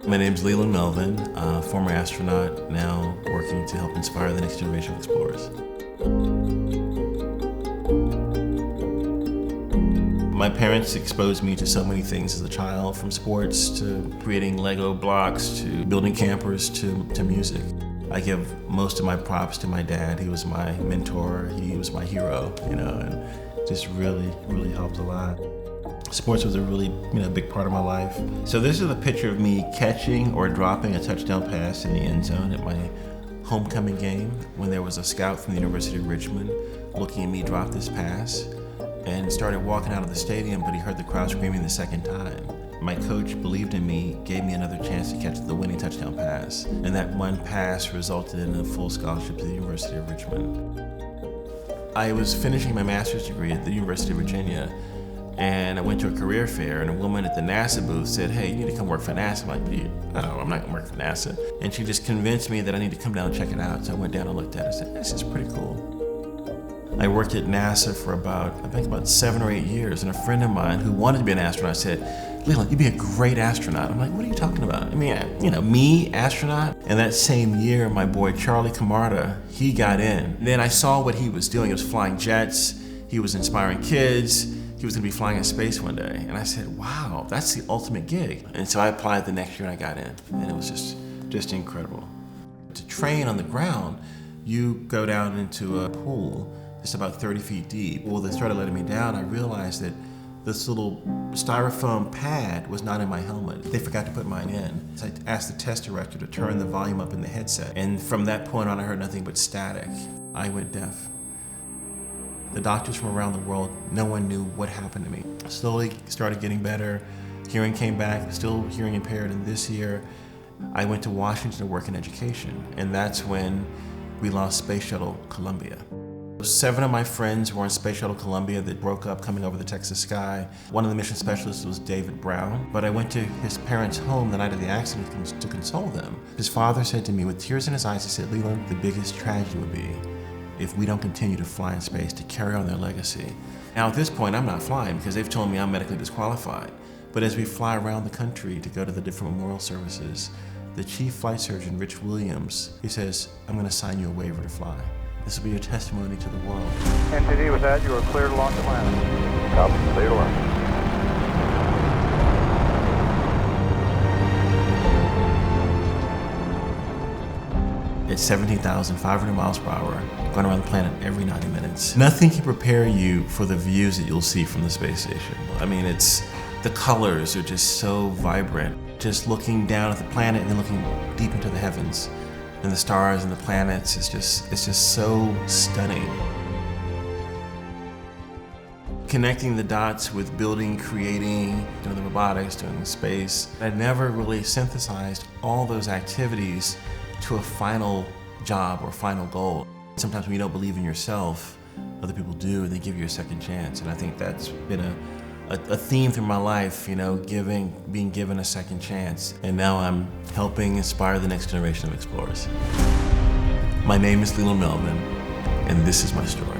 My name's Leland Melvin, former astronaut, now working to help inspire the next generation of explorers. My parents exposed me to so many things as a child, from sports to creating Lego blocks to building campers to music. I give most of my props to my dad. He was my mentor, he was my hero, and just really helped a lot. Sports was a really big part of my life. So this is a picture of me catching or dropping a touchdown pass in the end zone at my homecoming game when there was a scout from the University of Richmond looking at me drop this pass and started walking out of the stadium, but he heard the crowd screaming the second time. My coach believed in me, gave me another chance to catch the winning touchdown pass, and that one pass resulted in a full scholarship to the University of Richmond. I was finishing my master's degree at the University of Virginia, and I went to a career fair, and a woman at the NASA booth said, "Hey, you need to come work for NASA." I'm like, "No, I'm not gonna work for NASA." And she just convinced me that I need to come down and check it out. So I went down and looked at it and said, "This is pretty cool." I worked at NASA for about 7 or 8 years, and a friend of mine who wanted to be an astronaut said, "Leland, you'd be a great astronaut." I'm like, "What are you talking about?" I mean, me, astronaut? And that same year, my boy Charlie Camarda, he got in. Then I saw what he was doing. He was flying jets, he was inspiring kids, he was gonna be flying in space one day. And I said, wow, that's the ultimate gig. And so I applied the next year and I got in. And it was just incredible. To train on the ground, you go down into a pool just about 30 feet deep. Well, they started letting me down. I realized that this little styrofoam pad was not in my helmet. They forgot to put mine in. So I asked the test director to turn the volume up in the headset. And from that point on, I heard nothing but static. I went deaf. The doctors from around the world, no one knew what happened to me. Slowly started getting better. Hearing came back, still hearing impaired. And this year, I went to Washington to work in education. And that's when we lost Space Shuttle Columbia. 7 of my friends were on Space Shuttle Columbia that broke up coming over the Texas sky. One of the mission specialists was David Brown, but I went to his parents' home the night of the accident to console them. His father said to me with tears in his eyes, he said, "Leland, the biggest tragedy would be if we don't continue to fly in space to carry on their legacy." Now at this point, I'm not flying because they've told me I'm medically disqualified. But as we fly around the country to go to the different memorial services, the chief flight surgeon, Rich Williams, he says, "I'm gonna sign you a waiver to fly. This will be your testimony to the world." NTD, with that, you are cleared to launch Atlanta. Copy, clear to launch. At 17,500 miles per hour, going around the planet every 90 minutes. Nothing can prepare you for the views that you'll see from the space station. I mean, the colors are just so vibrant. Just looking down at the planet and then looking deep into the heavens and the stars and the planets, it's just so stunning. Connecting the dots with building, creating, doing the robotics, doing the space. I never really synthesized all those activities to a final job or final goal. Sometimes when you don't believe in yourself, other people do, and they give you a second chance. And I think that's been a theme through my life, being given a second chance. And now I'm helping inspire the next generation of explorers. My name is Leland Melvin, and this is my story.